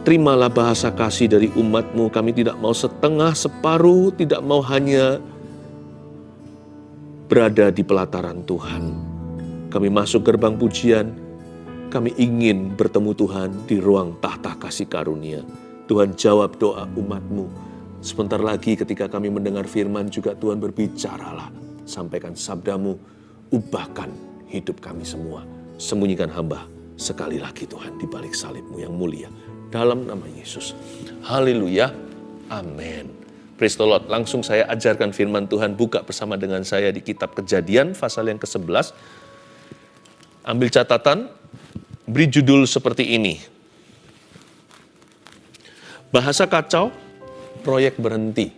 Terimalah bahasa kasih dari umat-Mu. Kami tidak mau setengah, separuh, tidak mau hanya berada di pelataran Tuhan. Kami masuk gerbang pujian, kami ingin bertemu Tuhan di ruang tahta kasih karunia. Tuhan, jawab doa umat-Mu. Sebentar lagi ketika kami mendengar firman juga Tuhan berbicaralah. Sampaikan sabda-Mu, ubahkan hidup kami semua. Sembunyikan hamba sekali lagi Tuhan di balik salib-Mu yang mulia. Dalam nama Yesus. Haleluya. Amin. Praise the Lord. Langsung saya ajarkan firman Tuhan. Buka bersama dengan saya di kitab Kejadian pasal yang ke-11. Ambil catatan. Beri judul seperti ini. Bahasa kacau, proyek berhenti.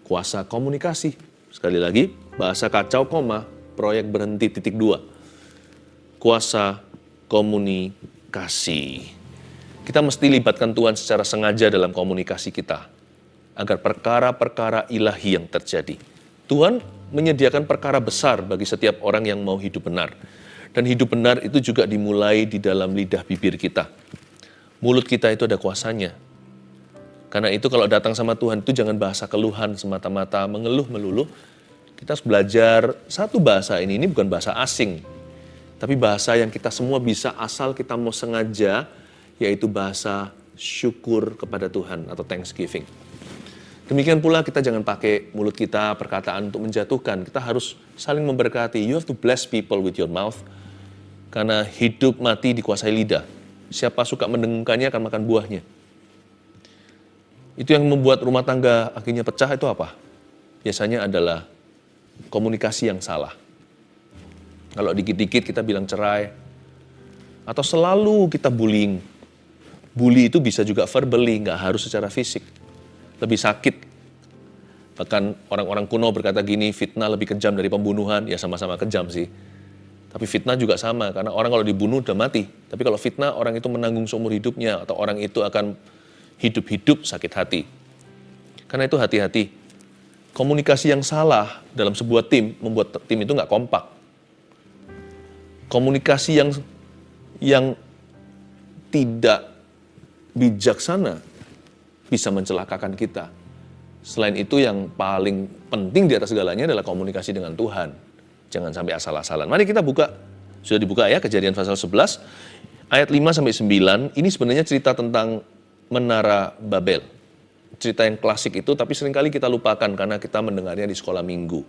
Kuasa komunikasi. Sekali lagi, bahasa kacau, proyek berhenti, titik 2. Kuasa komunikasi. Kita mesti libatkan Tuhan secara sengaja dalam komunikasi kita, agar perkara-perkara ilahi yang terjadi. Tuhan menyediakan perkara besar bagi setiap orang yang mau hidup benar. Dan hidup benar itu juga dimulai di dalam lidah bibir kita. Mulut kita itu ada kuasanya. Karena itu kalau datang sama Tuhan itu jangan bahasa keluhan semata-mata, mengeluh melulu. Kita harus belajar satu bahasa ini bukan bahasa asing. Tapi bahasa yang kita semua bisa asal kita mau sengaja, yaitu bahasa syukur kepada Tuhan atau thanksgiving. Demikian pula kita jangan pakai mulut kita perkataan untuk menjatuhkan. Kita harus saling memberkati. You have to bless people with your mouth. Karena hidup mati dikuasai lidah. Siapa suka mendengungkannya akan makan buahnya. Itu yang membuat rumah tangga akhirnya pecah itu apa? Biasanya adalah komunikasi yang salah. Kalau dikit-dikit kita bilang cerai. Atau selalu kita bullying. Bully itu bisa juga verbally, nggak harus secara fisik. Lebih sakit. Bahkan orang-orang kuno berkata gini, fitnah lebih kejam dari pembunuhan. Ya sama-sama kejam sih. Tapi fitnah juga sama, karena orang kalau dibunuh udah mati. Tapi kalau fitnah, orang itu menanggung seumur hidupnya. Atau orang itu akan hidup-hidup sakit hati. Karena itu hati-hati. Komunikasi yang salah dalam sebuah tim, membuat tim itu nggak kompak. Komunikasi yang tidak bijaksana bisa mencelakakan kita. Selain itu yang paling penting di atas segalanya adalah komunikasi dengan Tuhan. Jangan sampai asal-asalan. Mari kita buka. Sudah dibuka ya Kejadian pasal 11 ayat 5-9. Ini sebenarnya cerita tentang Menara Babel. Cerita yang klasik itu tapi seringkali kita lupakan karena kita mendengarnya di sekolah minggu.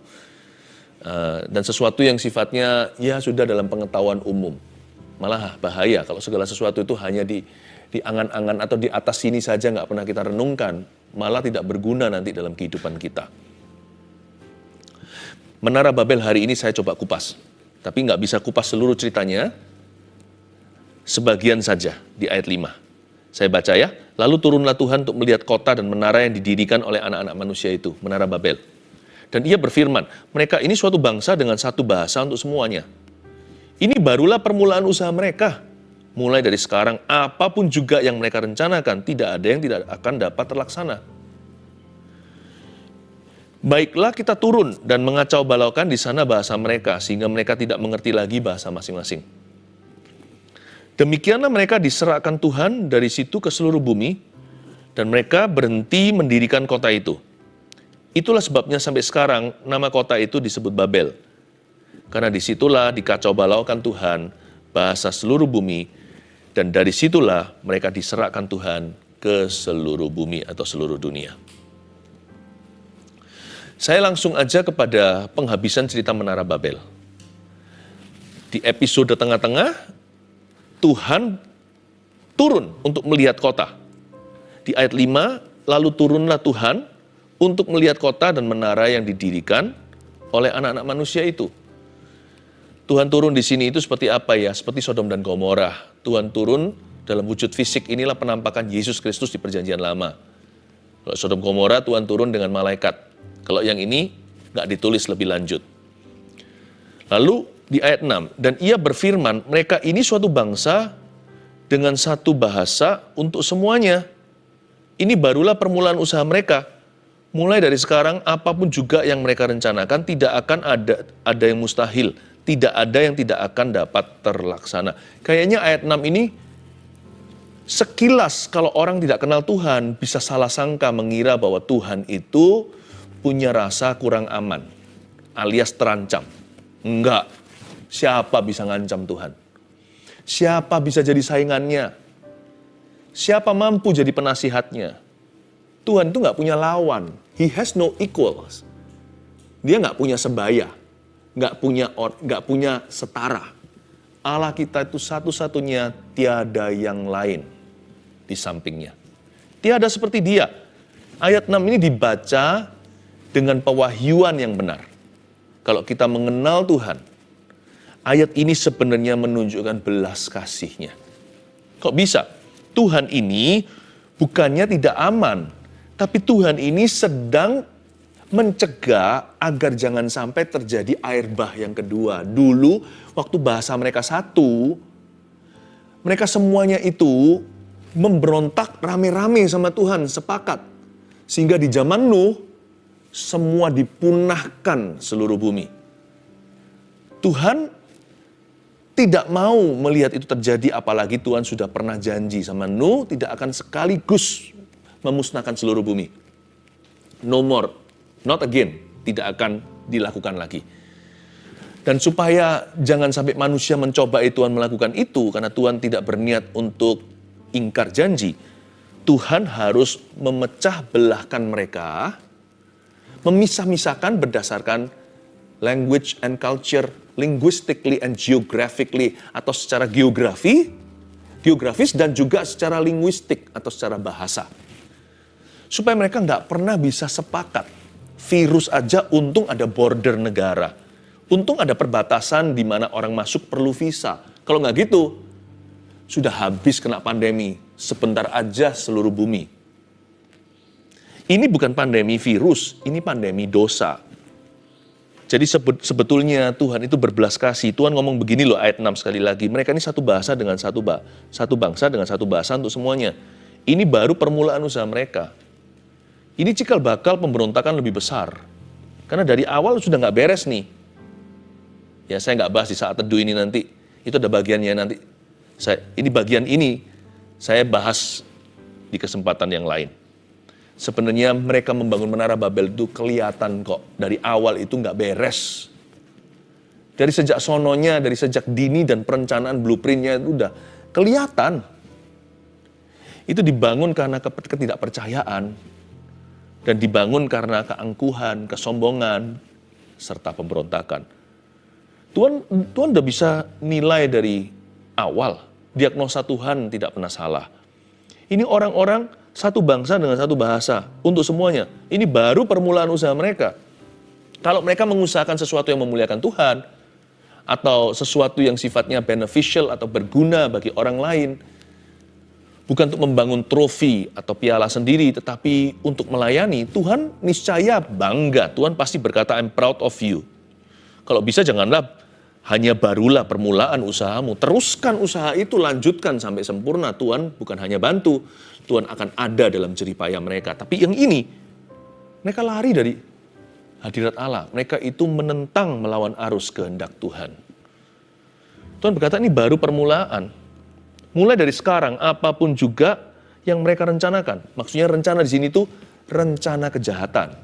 Dan sesuatu yang sifatnya ya sudah dalam pengetahuan umum. Malah bahaya kalau segala sesuatu itu hanya di angan-angan atau di atas sini saja nggak pernah kita renungkan, malah tidak berguna nanti dalam kehidupan kita. Menara Babel hari ini saya coba kupas, tapi nggak bisa kupas seluruh ceritanya, sebagian saja di ayat 5. Saya baca ya, lalu turunlah Tuhan untuk melihat kota dan menara yang didirikan oleh anak-anak manusia itu, Menara Babel. Dan ia berfirman, mereka ini suatu bangsa dengan satu bahasa untuk semuanya. Ini barulah permulaan usaha mereka. Mulai dari sekarang, apapun juga yang mereka rencanakan, tidak ada yang tidak akan dapat terlaksana. Baiklah kita turun dan mengacau balaukan di sana bahasa mereka, sehingga mereka tidak mengerti lagi bahasa masing-masing. Demikianlah mereka diserahkan Tuhan dari situ ke seluruh bumi, dan mereka berhenti mendirikan kota itu. Itulah sebabnya sampai sekarang nama kota itu disebut Babel. Karena disitulah dikacau balaukan Tuhan, bahasa seluruh bumi, dan dari situlah mereka diserahkan Tuhan ke seluruh bumi atau seluruh dunia. Saya langsung aja kepada penghabisan cerita Menara Babel. Di episode tengah-tengah, Tuhan turun untuk melihat kota. Di ayat 5, lalu turunlah Tuhan untuk melihat kota dan menara yang didirikan oleh anak-anak manusia itu. Tuhan turun di sini itu seperti apa ya? Seperti Sodom dan Gomora. Tuhan turun dalam wujud fisik, inilah penampakan Yesus Kristus di Perjanjian Lama. Kalau Sodom Gomora, Tuhan turun dengan malaikat. Kalau yang ini nggak ditulis lebih lanjut. Lalu di ayat 6, dan ia berfirman, mereka ini suatu bangsa dengan satu bahasa untuk semuanya. Ini barulah permulaan usaha mereka. Mulai dari sekarang, apapun juga yang mereka rencanakan, tidak akan ada yang mustahil. Tidak ada yang tidak akan dapat terlaksana. Kayaknya ayat 6 ini Sekilas kalau orang tidak kenal Tuhan bisa salah sangka mengira bahwa Tuhan itu punya rasa kurang aman alias terancam. Enggak. Siapa bisa ngancam Tuhan? Siapa bisa jadi saingannya? Siapa mampu jadi penasihatnya? Tuhan itu nggak punya lawan. He has no equals. Dia nggak punya sebaya. Nggak punya setara. Allah kita itu satu-satunya, tiada yang lain di sampingnya. Tiada seperti dia. Ayat 6 ini dibaca dengan pewahyuan yang benar. Kalau kita mengenal Tuhan, ayat ini sebenarnya menunjukkan belas kasih-Nya. Kok bisa? Tuhan ini bukannya tidak aman, tapi Tuhan ini sedang mencegah agar jangan sampai terjadi air bah yang kedua. Dulu waktu bahasa mereka satu, mereka semuanya itu memberontak rame-rame sama Tuhan, sepakat. Sehingga di zaman Nuh, semua dipunahkan seluruh bumi. Tuhan tidak mau melihat itu terjadi, apalagi Tuhan sudah pernah janji sama Nuh tidak akan sekaligus memusnahkan seluruh bumi. No more, not again, tidak akan dilakukan lagi. Dan supaya jangan sampai manusia mencoba Tuhan melakukan itu, karena Tuhan tidak berniat untuk ingkar janji, Tuhan harus memecah belahkan mereka, memisah-misahkan berdasarkan language and culture, linguistically and geographically, atau secara geografis dan juga secara linguistik atau secara bahasa. Supaya mereka nggak pernah bisa sepakat. Virus aja untung ada border negara. Untung ada perbatasan di mana orang masuk perlu visa. Kalau nggak gitu, sudah habis kena pandemi. Sebentar aja seluruh bumi. Ini bukan pandemi virus, ini pandemi dosa. Jadi sebetulnya Tuhan itu berbelas kasih. Tuhan ngomong begini loh ayat 6 sekali lagi. Mereka ini satu bahasa dengan satu bangsa dengan satu bahasa untuk semuanya. Ini baru permulaan usaha mereka. Ini cikal bakal pemberontakan lebih besar. Karena dari awal sudah nggak beres nih. Ya saya nggak bahas di saat teduh ini nanti. Itu ada bagiannya nanti. Bagian ini saya bahas di kesempatan yang lain. Sebenarnya mereka membangun Menara Babel itu kelihatan kok. Dari awal itu nggak beres. Dari sejak sononya, dari sejak dini dan perencanaan blueprintnya itu udah kelihatan. Itu dibangun karena ketidakpercayaan. Dan dibangun karena keangkuhan, kesombongan, serta pemberontakan. Tuhan udah bisa nilai dari awal. Diagnosa Tuhan tidak pernah salah. Ini orang-orang satu bangsa dengan satu bahasa untuk semuanya. Ini baru permulaan usaha mereka. Kalau mereka mengusahakan sesuatu yang memuliakan Tuhan, atau sesuatu yang sifatnya beneficial atau berguna bagi orang lain, bukan untuk membangun trofi atau piala sendiri, tetapi untuk melayani, Tuhan niscaya bangga. Tuhan pasti berkata, I'm proud of you. Kalau bisa janganlah hanya barulah permulaan usahamu. Teruskan usaha itu, lanjutkan sampai sempurna. Tuhan bukan hanya bantu, Tuhan akan ada dalam jeripaya mereka. Tapi yang ini, mereka lari dari hadirat Allah. Mereka itu menentang melawan arus kehendak Tuhan. Tuhan berkata ini baru permulaan. Mulai dari sekarang, apapun juga yang mereka rencanakan. Maksudnya rencana di sini tuh rencana kejahatan.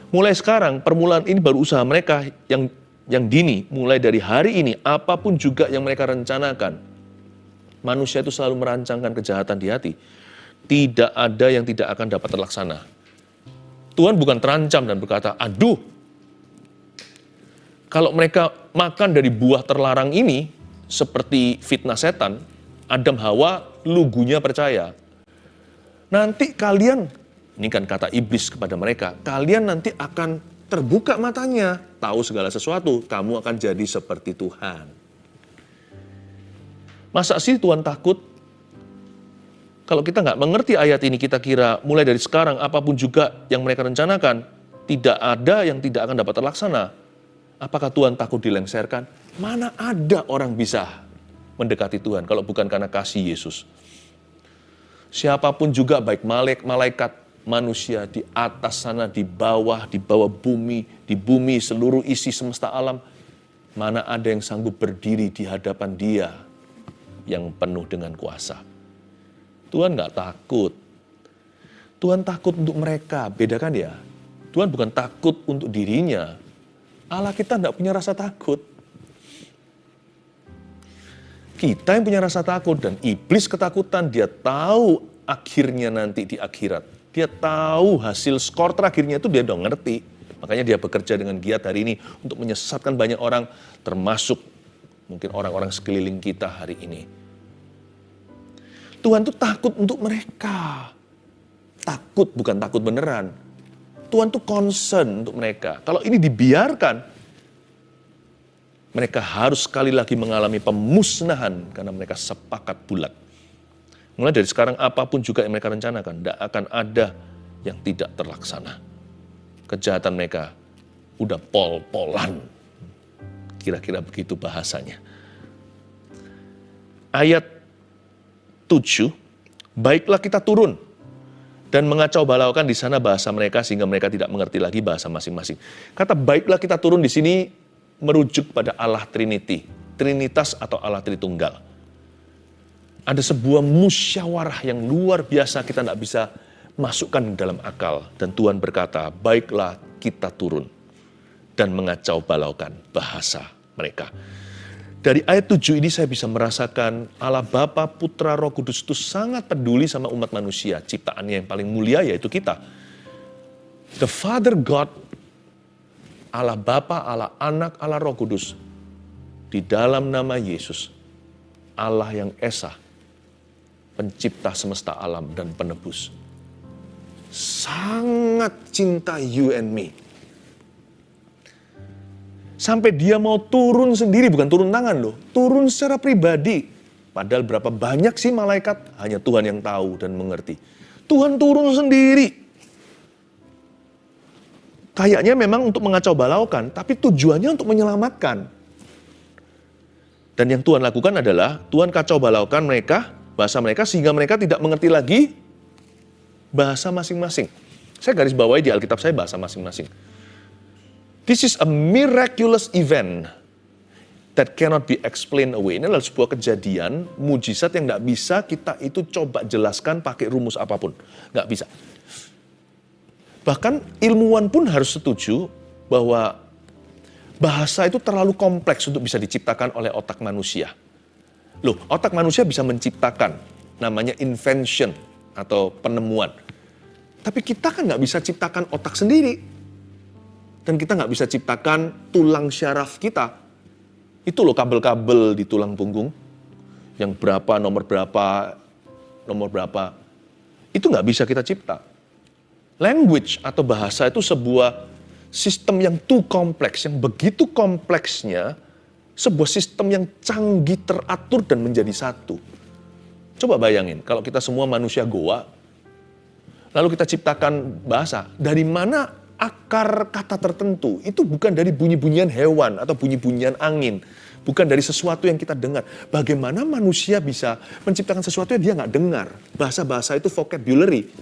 Mulai sekarang, permulaan ini baru usaha mereka yang dini, mulai dari hari ini, apapun juga yang mereka rencanakan. Manusia itu selalu merancangkan kejahatan di hati. Tidak ada yang tidak akan dapat terlaksana. Tuhan bukan terancam dan berkata, aduh, kalau mereka makan dari buah terlarang ini, seperti fitnah setan, Adam Hawa lugunya percaya. Nanti kalian, ini kan kata iblis kepada mereka, kalian nanti akan terbuka matanya, tahu segala sesuatu, kamu akan jadi seperti Tuhan. Masa sih Tuhan takut? Kalau kita nggak mengerti ayat ini, kita kira mulai dari sekarang apapun juga yang mereka rencanakan, tidak ada yang tidak akan dapat terlaksana. Apakah Tuhan takut dilengsarkan? Mana ada orang bisa mendekati Tuhan kalau bukan karena kasih Yesus. Siapapun juga, baik malaikat, manusia di atas sana, di bawah bumi, di bumi seluruh isi semesta alam, mana ada yang sanggup berdiri di hadapan Dia yang penuh dengan kuasa. Tuhan nggak takut. Tuhan takut untuk mereka. Bedakan ya. Tuhan bukan takut untuk dirinya. Allah kita nggak punya rasa takut. Kita yang punya rasa takut, dan iblis ketakutan. Dia tahu akhirnya nanti di akhirat. Dia tahu hasil skor terakhirnya itu dia udah ngerti. Makanya dia bekerja dengan giat hari ini untuk menyesatkan banyak orang, termasuk mungkin orang-orang sekeliling kita hari ini. Tuhan tuh takut untuk mereka. Takut, bukan takut beneran. Tuhan tuh concern untuk mereka. Kalau ini dibiarkan, mereka harus sekali lagi mengalami pemusnahan karena mereka sepakat bulat. Mulai dari sekarang apapun juga yang mereka rencanakan, tidak akan ada yang tidak terlaksana. Kejahatan mereka udah pol-polan. Kira-kira begitu bahasanya. Ayat 7, baiklah kita turun dan mengacau balaukan di sana bahasa mereka sehingga mereka tidak mengerti lagi bahasa masing-masing. Kata baiklah kita turun di sini merujuk pada Allah Trinity, Trinitas atau Allah Tritunggal. Ada sebuah musyawarah yang luar biasa kita tidak bisa masukkan dalam akal. Dan Tuhan berkata, baiklah kita turun dan mengacau balaukan bahasa mereka. Dari ayat 7 ini saya bisa merasakan Allah Bapa, Putra, Roh Kudus itu sangat peduli sama umat manusia. Ciptaannya yang paling mulia yaitu kita. The Father God, Allah Bapa, Allah Anak, Allah Roh Kudus. Di dalam nama Yesus, Allah yang Esa, pencipta semesta alam dan penebus. Sangat cinta you and me. Sampai dia mau turun sendiri, bukan turun tangan loh. Turun secara pribadi. Padahal berapa banyak sih malaikat, hanya Tuhan yang tahu dan mengerti. Tuhan turun sendiri. Kayaknya memang untuk mengacau balaukan, tapi tujuannya untuk menyelamatkan. Dan yang Tuhan lakukan adalah, Tuhan kacau balaukan mereka, bahasa mereka, sehingga mereka tidak mengerti lagi bahasa masing-masing. Saya garis bawahi di Alkitab saya bahasa masing-masing. This is a miraculous event that cannot be explained away. Ini adalah sebuah kejadian, mujizat yang nggak bisa kita itu coba jelaskan pakai rumus apapun. Nggak bisa. Bahkan ilmuwan pun harus setuju bahwa bahasa itu terlalu kompleks untuk bisa diciptakan oleh otak manusia. Loh, otak manusia bisa menciptakan, namanya invention atau penemuan. Tapi kita kan nggak bisa ciptakan otak sendiri. Dan kita nggak bisa ciptakan tulang syaraf kita. Itu loh kabel-kabel di tulang punggung. Yang berapa, nomor berapa. Itu nggak bisa kita cipta. Language atau bahasa itu sebuah sistem yang too kompleks. Yang begitu kompleksnya, sebuah sistem yang canggih, teratur dan menjadi satu. Coba bayangin, kalau kita semua manusia goa, lalu kita ciptakan bahasa, dari mana akar kata tertentu? Itu bukan dari bunyi-bunyian hewan atau bunyi-bunyian angin. Bukan dari sesuatu yang kita dengar. Bagaimana manusia bisa menciptakan sesuatu yang dia nggak dengar? Bahasa-bahasa itu vocabulary.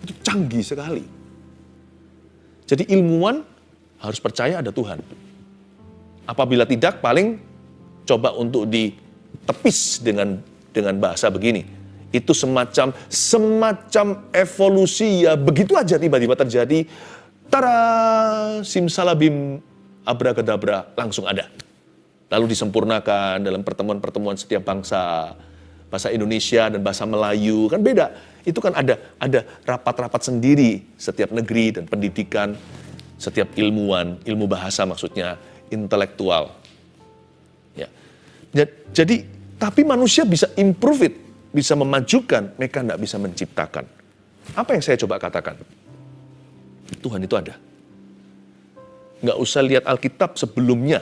Itu canggih sekali. Jadi ilmuwan harus percaya ada Tuhan. Apabila tidak, paling coba untuk ditepis dengan bahasa begini. Itu semacam evolusi ya, begitu aja tiba-tiba terjadi. Tara, simsalabim, abracadabra, langsung ada. Lalu disempurnakan dalam pertemuan-pertemuan setiap bangsa. Bahasa Indonesia dan bahasa Melayu, kan beda. Itu kan ada rapat-rapat sendiri setiap negeri dan pendidikan, setiap ilmuwan, ilmu bahasa maksudnya, intelektual. Ya. Jadi, tapi manusia bisa improve it, bisa memajukan, mereka tidak bisa menciptakan. Apa yang saya coba katakan? Tuhan itu ada. Nggak usah lihat Alkitab sebelumnya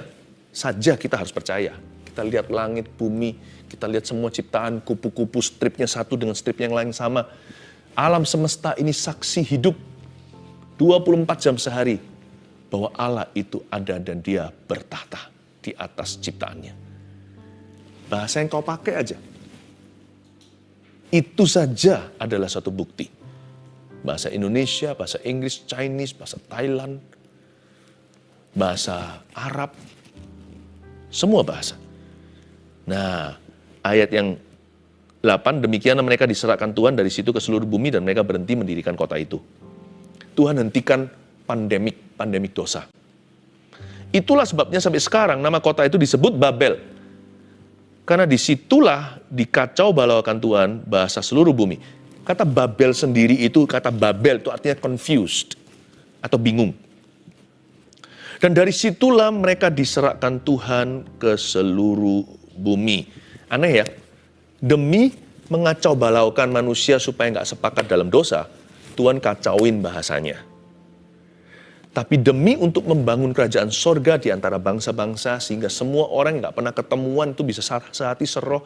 saja kita harus percaya. Kita lihat langit, bumi, kita lihat semua ciptaan, kupu-kupu, stripnya satu dengan strip yang lain sama. Alam semesta ini saksi hidup 24 jam sehari bahwa Allah itu ada dan dia bertahta di atas ciptaannya. Bahasa yang kau pakai aja. Itu saja adalah satu bukti. Bahasa Indonesia, bahasa Inggris, Chinese, bahasa Thailand, bahasa Arab, semua bahasa. Nah, ayat yang 8, demikianlah mereka diserahkan Tuhan dari situ ke seluruh bumi dan mereka berhenti mendirikan kota itu. Tuhan hentikan pandemik dosa. Itulah sebabnya sampai sekarang nama kota itu disebut Babel. Karena disitulah dikacau balaukan Tuhan bahasa seluruh bumi. Kata Babel sendiri itu, kata Babel itu artinya confused atau bingung. Dan dari situlah mereka diserahkan Tuhan ke seluruh bumi. Aneh ya, demi mengacau balaukan manusia supaya nggak sepakat dalam dosa, Tuhan kacauin bahasanya. Tapi demi untuk membangun kerajaan sorga di antara bangsa-bangsa, sehingga semua orang yang nggak pernah ketemuan itu bisa sehati seroh,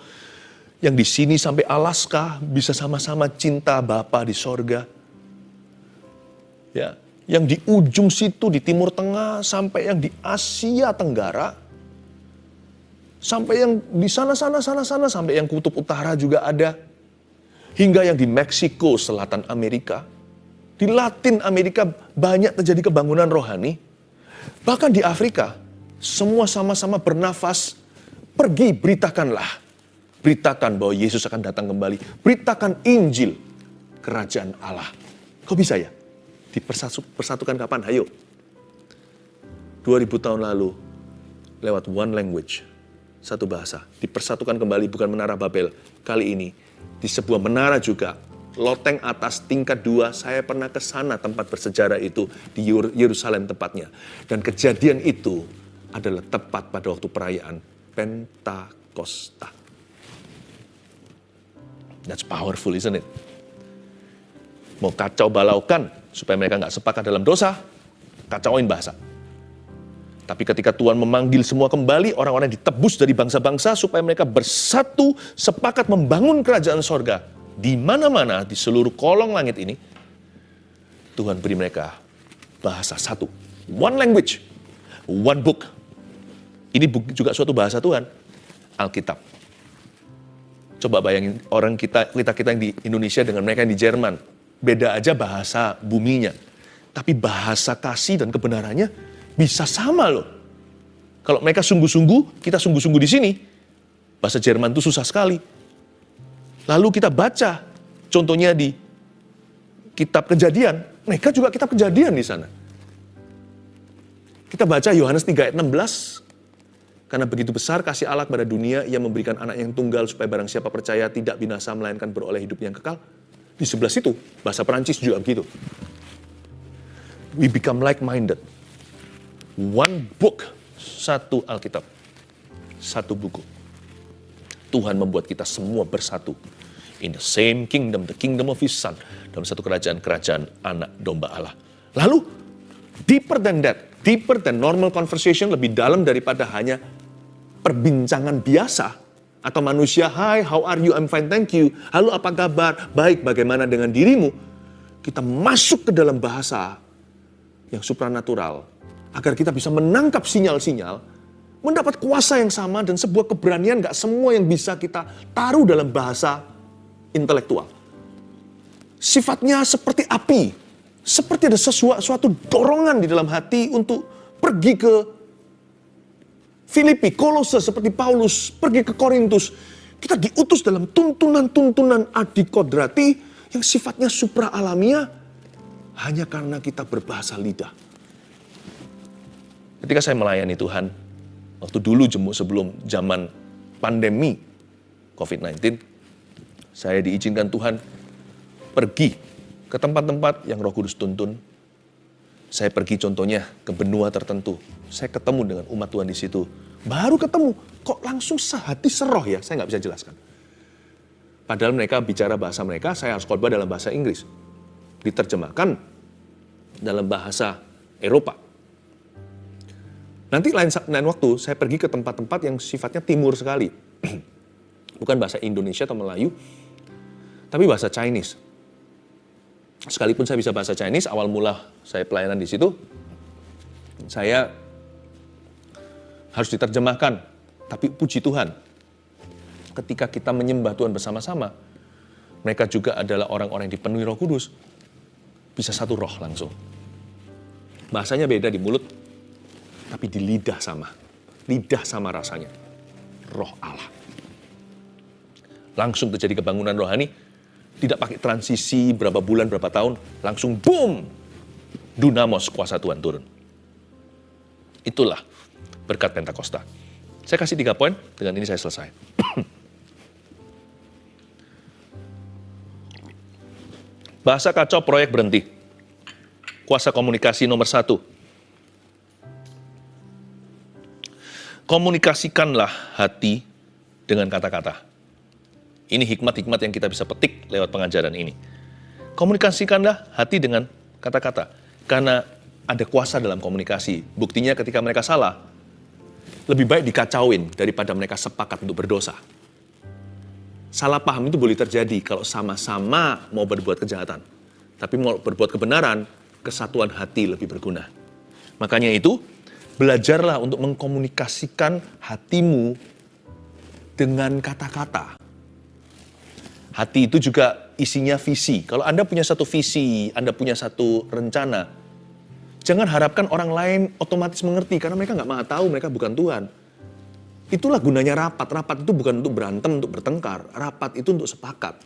yang di sini sampai Alaska bisa sama-sama cinta Bapa di sorga. Ya, yang di ujung situ di Timur Tengah sampai yang di Asia Tenggara, sampai yang di sana sampai yang kutub utara juga ada, hingga yang di Meksiko, selatan Amerika, di Latin Amerika banyak terjadi kebangunan rohani, bahkan di Afrika semua sama-sama bernafas, pergi beritakanlah. Beritakan bahwa Yesus akan datang kembali. Beritakan Injil kerajaan Allah. Kok bisa ya? Dipersatukan kapan? Ayo. 2000 tahun lalu, lewat one language, satu bahasa. Dipersatukan kembali, bukan menara Babel. Kali ini, di sebuah menara juga, loteng atas tingkat 2, saya pernah ke sana tempat bersejarah itu, di Yerusalem tepatnya. Dan kejadian itu adalah tepat pada waktu perayaan Pentakosta. That's powerful, isn't it? Mau kacau balaukan supaya mereka nggak sepakat dalam dosa, kacauin bahasa. Tapi ketika Tuhan memanggil semua kembali, orang-orang ditebus dari bangsa-bangsa supaya mereka bersatu, sepakat membangun kerajaan sorga. Di mana-mana, di seluruh kolong langit ini, Tuhan beri mereka bahasa satu. One language, one book. Ini juga suatu bahasa Tuhan, Alkitab. Coba bayangin orang kita yang di Indonesia dengan mereka yang di Jerman. Beda aja bahasa buminya. Tapi bahasa kasih dan kebenarannya bisa sama loh. Kalau mereka sungguh-sungguh, kita sungguh-sungguh di sini. Bahasa Jerman itu susah sekali. Lalu kita baca, contohnya di kitab Kejadian. Mereka juga kitab Kejadian di sana. Kita baca Yohanes 3 ayat 16. Karena begitu besar kasih Allah kepada dunia, Ia memberikan anak yang tunggal supaya barang siapa percaya tidak binasa melainkan beroleh hidup yang kekal. Di sebelah situ, bahasa Perancis juga begitu. We become like-minded. One book, satu Alkitab, satu buku. Tuhan membuat kita semua bersatu. In the same kingdom, the kingdom of His Son. Dalam satu kerajaan anak domba Allah. Lalu, deeper than that, deeper than normal conversation, lebih dalam daripada hanya perbincangan biasa, atau manusia, hi, how are you, I'm fine, thank you. Halo, apa kabar? Baik, bagaimana dengan dirimu? Kita masuk ke dalam bahasa yang supranatural, agar kita bisa menangkap sinyal-sinyal, mendapat kuasa yang sama, dan sebuah keberanian gak semua yang bisa kita taruh dalam bahasa intelektual. Sifatnya seperti api, seperti ada suatu dorongan di dalam hati untuk pergi ke Filipi, Kolose seperti Paulus, pergi ke Korintus. Kita diutus dalam tuntunan-tuntunan adikodrati yang sifatnya supra alamiah hanya karena kita berbahasa lidah. Ketika saya melayani Tuhan, waktu dulu sebelum zaman pandemi COVID-19, saya diizinkan Tuhan pergi ke tempat-tempat yang Roh Kudus tuntun. Saya pergi contohnya ke benua tertentu. Saya ketemu dengan umat Tuhan di situ. Baru ketemu, kok langsung sehati seroh ya? Saya nggak bisa jelaskan. Padahal mereka bicara bahasa mereka, saya harus khotbah dalam bahasa Inggris. Diterjemahkan dalam bahasa Eropa. Nanti lain waktu, saya pergi ke tempat-tempat yang sifatnya timur sekali. Bukan bahasa Indonesia atau Melayu, tapi bahasa Chinese. Sekalipun saya bisa bahasa Chinese, awal mula saya pelayanan di situ, saya harus diterjemahkan. Tapi puji Tuhan, ketika kita menyembah Tuhan bersama-sama, mereka juga adalah orang-orang yang dipenuhi Roh Kudus. Bisa satu roh langsung. Bahasanya beda di mulut, tapi di lidah sama. Lidah sama rasanya. Roh Allah. Langsung terjadi kebangunan rohani, tidak pakai transisi berapa bulan, berapa tahun, langsung boom, dunamos, kuasa Tuhan turun. Itulah berkat Pentakosta. Saya kasih 3 poin, dengan ini saya selesai. Bahasa kacau, proyek berhenti. Kuasa komunikasi nomor 1. Komunikasikanlah hati dengan kata-kata. Ini hikmat-hikmat yang kita bisa petik lewat pengajaran ini. Komunikasikanlah hati dengan kata-kata. Karena ada kuasa dalam komunikasi. Buktinya ketika mereka salah, lebih baik dikacauin daripada mereka sepakat untuk berdosa. Salah paham itu boleh terjadi kalau sama-sama mau berbuat kejahatan. Tapi mau berbuat kebenaran, kesatuan hati lebih berguna. Makanya itu, belajarlah untuk mengkomunikasikan hatimu dengan kata-kata. Hati itu juga isinya visi. Kalau Anda punya satu visi, Anda punya satu rencana, jangan harapkan orang lain otomatis mengerti, karena mereka nggak mau tahu, mereka bukan Tuhan. Itulah gunanya rapat. Rapat itu bukan untuk berantem, untuk bertengkar. Rapat itu untuk sepakat.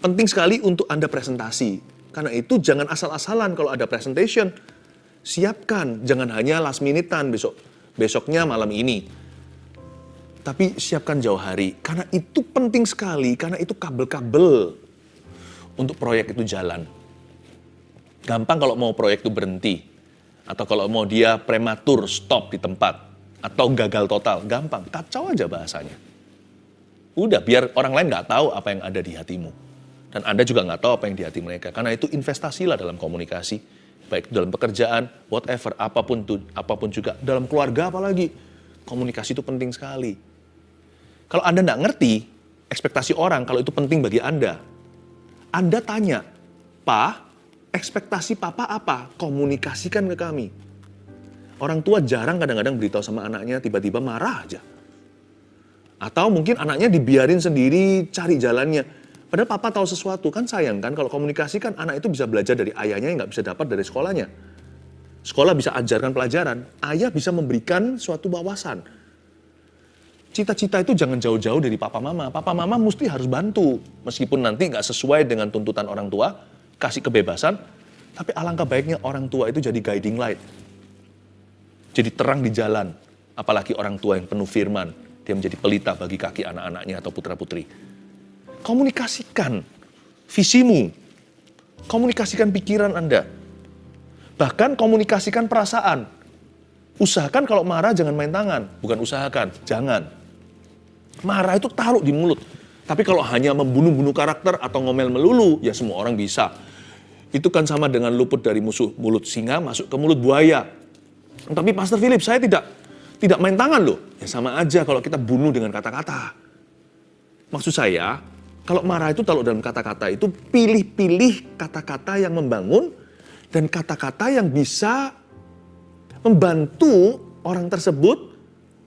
Penting sekali untuk Anda presentasi. Karena itu jangan asal-asalan kalau ada presentation. Siapkan, jangan hanya last minute-an besoknya malam ini. Tapi siapkan jauh hari. Karena itu penting sekali, karena itu kabel-kabel untuk proyek itu jalan. Gampang kalau mau proyek itu berhenti. Atau kalau mau dia prematur, stop di tempat. Atau gagal total, gampang, kacau aja bahasanya. Udah, biar orang lain nggak tahu apa yang ada di hatimu. Dan Anda juga nggak tahu apa yang di hati mereka. Karena itu investasilah dalam komunikasi. Baik dalam pekerjaan, whatever, apapun juga. Dalam keluarga apalagi, komunikasi itu penting sekali. Kalau Anda nggak ngerti, ekspektasi orang kalau itu penting bagi Anda tanya, "Pak, ekspektasi Papa apa? Komunikasikan ke kami." Orang tua jarang kadang-kadang beritahu sama anaknya, tiba-tiba marah aja. Atau mungkin anaknya dibiarin sendiri, cari jalannya. Padahal papa tahu sesuatu, kan sayang kan? Kalau komunikasi kan anak itu bisa belajar dari ayahnya yang nggak bisa dapat dari sekolahnya. Sekolah bisa ajarkan pelajaran, ayah bisa memberikan suatu wawasan. Cita-cita itu jangan jauh-jauh dari papa mama. Papa mama mesti harus bantu. Meskipun nanti nggak sesuai dengan tuntutan orang tua, kasih kebebasan. Tapi alangkah baiknya orang tua itu jadi guiding light. Jadi terang di jalan, apalagi orang tua yang penuh firman, dia menjadi pelita bagi kaki anak-anaknya atau putra-putri. Komunikasikan visimu, komunikasikan pikiran Anda, bahkan komunikasikan perasaan. Usahakan kalau marah jangan main tangan, bukan usahakan, jangan. Marah itu taruh di mulut, tapi kalau hanya membunuh-bunuh karakter atau ngomel melulu, ya semua orang bisa. Itu kan sama dengan luput dari musuh, mulut singa masuk ke mulut buaya. Tapi Pastor Philip, saya tidak main tangan loh. Ya sama aja kalau kita bunuh dengan kata-kata. Maksud saya, kalau marah itu taruh dalam kata-kata itu pilih-pilih kata-kata yang membangun dan kata-kata yang bisa membantu orang tersebut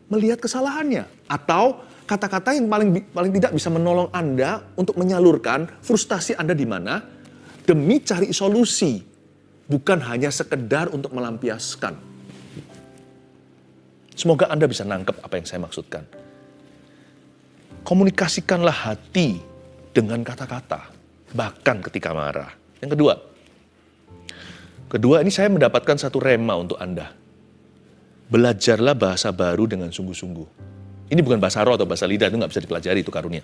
melihat kesalahannya. Atau kata-kata yang paling tidak bisa menolong Anda untuk menyalurkan frustasi Anda di mana demi cari solusi. Bukan hanya sekedar untuk melampiaskan. Semoga Anda bisa nangkep apa yang saya maksudkan. Komunikasikanlah hati dengan kata-kata, bahkan ketika marah. Yang kedua ini saya mendapatkan satu rema untuk Anda. Belajarlah bahasa baru dengan sungguh-sungguh. Ini bukan bahasa roh atau bahasa lidah, itu nggak bisa dipelajari, itu karunia.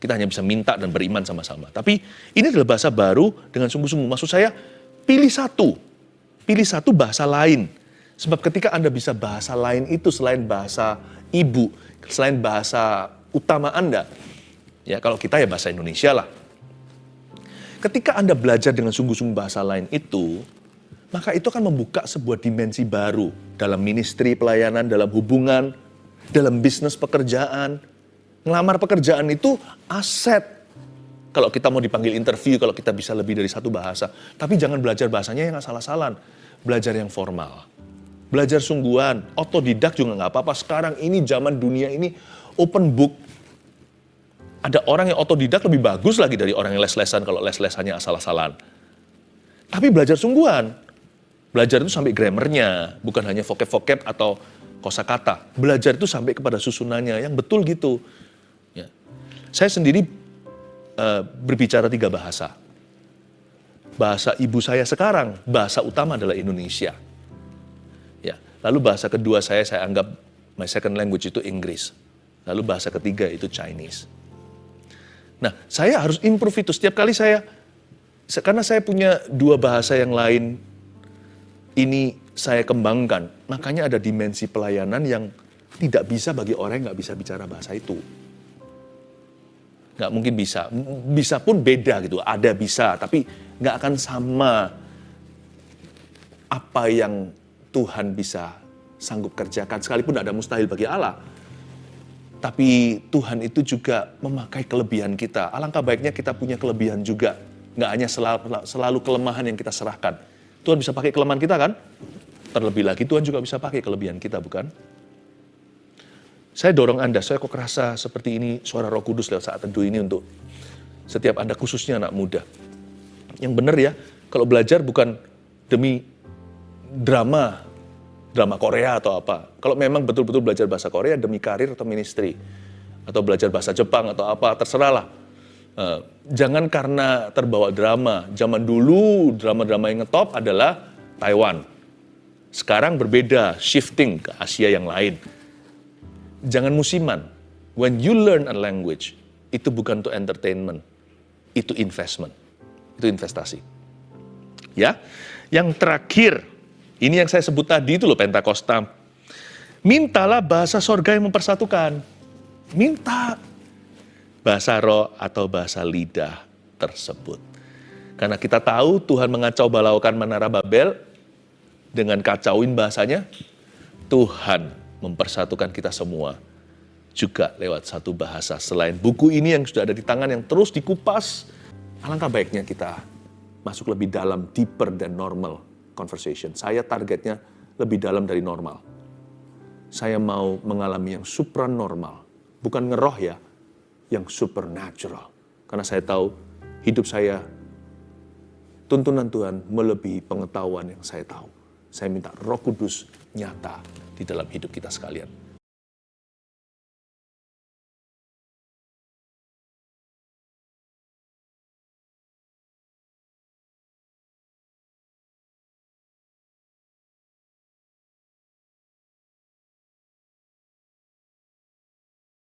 Kita hanya bisa minta dan beriman sama-sama. Tapi ini adalah bahasa baru dengan sungguh-sungguh. Maksud saya, pilih satu bahasa lain. Sebab ketika Anda bisa bahasa lain itu selain bahasa ibu, selain bahasa utama Anda, ya kalau kita ya bahasa Indonesia lah. Ketika Anda belajar dengan sungguh-sungguh bahasa lain itu, maka itu akan membuka sebuah dimensi baru dalam ministry, pelayanan, dalam hubungan, dalam bisnis pekerjaan. Ngelamar pekerjaan itu aset. Kalau kita mau dipanggil interview, kalau kita bisa lebih dari satu bahasa. Tapi jangan belajar bahasanya yang asal-asalan. Belajar yang formal. Belajar sungguhan, otodidak juga nggak apa-apa. Sekarang ini zaman dunia ini open book. Ada orang yang otodidak lebih bagus lagi dari orang yang les-lesan kalau les-lesannya asal-asalan. Tapi belajar sungguhan. Belajar itu sampai grammarnya, bukan hanya vocab-vocab atau kosakata. Belajar itu sampai kepada susunannya yang betul gitu. Ya. Saya sendiri berbicara 3 bahasa. Bahasa ibu saya sekarang, bahasa utama adalah Indonesia. Ya, lalu bahasa kedua saya anggap my second language itu Inggris. Lalu bahasa ketiga itu Chinese. Nah, saya harus improve itu setiap kali karena saya punya 2 bahasa yang lain, ini saya kembangkan. Makanya ada dimensi pelayanan yang tidak bisa bagi orang yang nggak bisa bicara bahasa itu. Nggak mungkin bisa. Bisa pun beda gitu. Ada bisa, tapi nggak akan sama apa yang Tuhan bisa sanggup kerjakan. Sekalipun ada mustahil bagi Allah. Tapi Tuhan itu juga memakai kelebihan kita. Alangkah baiknya kita punya kelebihan juga. Nggak hanya selalu kelemahan yang kita serahkan. Tuhan bisa pakai kelemahan kita kan? Terlebih lagi Tuhan juga bisa pakai kelebihan kita, bukan? Saya dorong Anda, saya kok kerasa seperti ini suara Roh Kudus lewat saat teduh ini untuk setiap Anda, khususnya anak muda. Yang benar ya, kalau belajar bukan demi drama Korea atau apa. Kalau memang betul-betul belajar bahasa Korea demi karir atau ministry, atau belajar bahasa Jepang atau apa, terserahlah. Jangan karena terbawa drama. Zaman dulu drama-drama yang ngetop adalah Taiwan. Sekarang berbeda, shifting ke Asia yang lain. Jangan musiman. When you learn a language, itu bukan untuk entertainment, itu investment, itu investasi. Ya, yang terakhir, ini yang saya sebut tadi itu loh Pentakosta. Mintalah bahasa sorga yang mempersatukan. Minta bahasa roh atau bahasa lidah tersebut. Karena kita tahu Tuhan mengacau balaukan Menara Babel dengan kacauin bahasanya. Tuhan mempersatukan kita semua juga lewat satu bahasa. Selain buku ini yang sudah ada di tangan yang terus dikupas, alangkah baiknya kita masuk lebih dalam, deeper than normal conversation. Saya targetnya lebih dalam dari normal. Saya mau mengalami yang supranormal, bukan ngeroh ya, yang supernatural. Karena saya tahu hidup saya, tuntunan Tuhan melebihi pengetahuan yang saya tahu. Saya minta Roh Kudus nyata di dalam hidup kita sekalian.